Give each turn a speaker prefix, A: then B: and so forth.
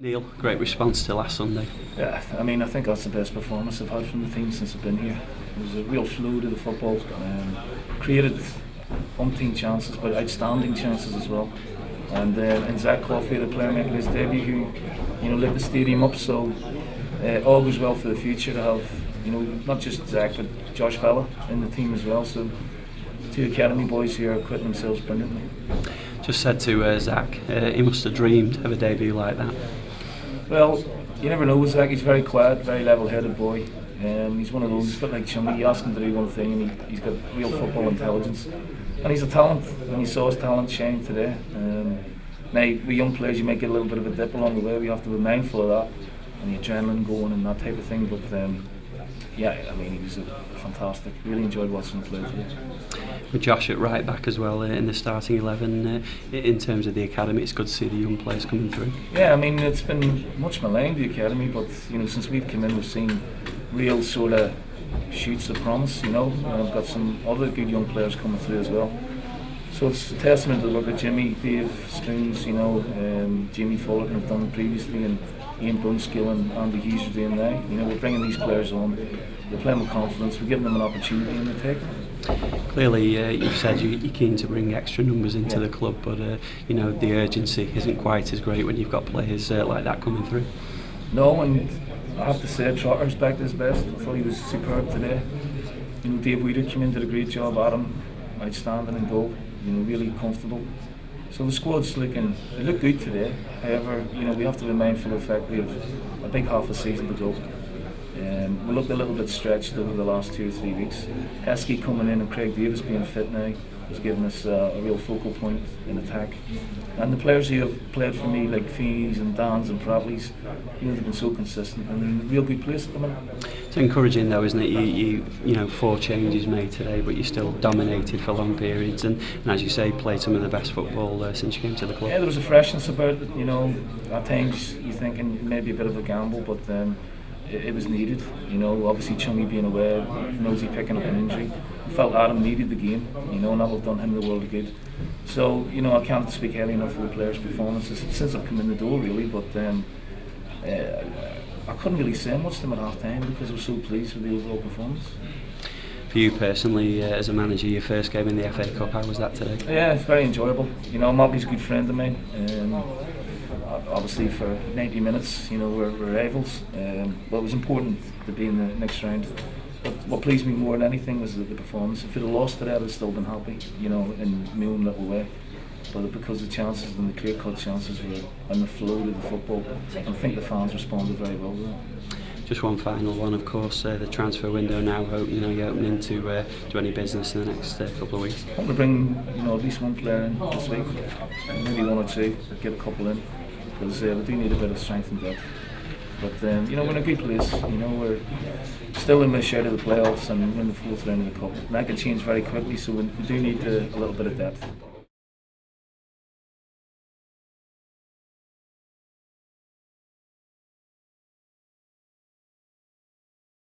A: Neil, great response to last Sunday.
B: Yeah, I mean, I think that's the best performance I've had from the team since I've been here. There was a real flow to the football, created umpteen chances, but outstanding chances as well. And Zach Coffey, the player making his debut, who lit the stadium up. So all goes well for the future to have, not just Zach but Josh Vella in the team as well. So two academy boys here are acquitting themselves brilliantly.
A: Just said to Zach, he must have dreamed of a debut like that.
B: Well, you never know with Zach. He's very quiet, very level-headed boy. He's one of those, he's a bit like Chummy. You ask him to do one thing and he's got real football intelligence. And he's a talent, and you saw his talent shine today. Now, with young players, you might get a little bit of a dip along the way. We have to be mindful of that, and the adrenaline going and that type of thing. But yeah, I mean, he was fantastic. Really enjoyed watching him play today.
A: With Josh at right back as well in the starting 11, in terms of the academy, it's good to see the young players coming through.
B: Yeah, I mean, it's been much maligned, the academy, but since we've come in, we've seen real sort of shoots of promise. And we've got some other good young players coming through as well. So it's a testament to the work that Jimmy, Dave Spoons, Jimmy Fullerton have done previously, and Ian Brunskill and Andy Hughes are doing now. We're bringing these players on. They're playing with confidence. We're giving them an opportunity, and they take it.
A: Clearly, you've said you're keen to bring extra numbers into the club, but the urgency isn't quite as great when you've got players like that coming through.
B: No, and I have to say, Trotter's back to his best. I thought he was superb today. Dave Weeder came in, did a great job. Adam, outstanding in goal. Really comfortable. So the squad's looking good today. However, we have to be mindful of the fact we have a big half a season to go. We looked a little bit stretched over the last 2 or 3 weeks. Heskey coming in and Craig Davis being fit now has given us a real focal point in attack. And the players who have played for me, like Feeney's and Dan's and Bradley's, they've been so consistent and they're in a real good place at the minute.
A: It's encouraging though, isn't it? You 4 changes made today, but you still dominated for long periods, and as you say, played some of the best football since you came to the club.
B: Yeah, there was a freshness about it. At times you're thinking maybe a bit of a gamble, but it was needed. Obviously Chummy being away, Nosey picking up an injury. I felt Adam needed the game, and that will have done him the world of good. So, I can't speak highly enough of the players' performances since I've come in the door, really, but I couldn't really say much to them at half time because I was so pleased with the overall performance.
A: For you personally, as a manager, your first game in the FA Cup, how was that today?
B: Yeah, it's very enjoyable. Mobley's a good friend of mine. Obviously for 90 minutes, we're rivals. But it was important to be in the next round. But what pleased me more than anything was the performance. If we'd have lost today, I'd have still been happy, in my own little way. But because the chances and the clear-cut chances were on the flow of the football, I think the fans responded very well to that.
A: Just one final one, of course, the transfer window now. Hope you're opening to any business in the next couple of weeks.
B: I want to bring at least one player in this week, maybe 1 or 2, get a couple in, because we do need a bit of strength and depth. But we're in a good place. We're still in the shout of the playoffs and we're in the 4th round of the cup. And that can change very quickly, so we do need a little bit of depth.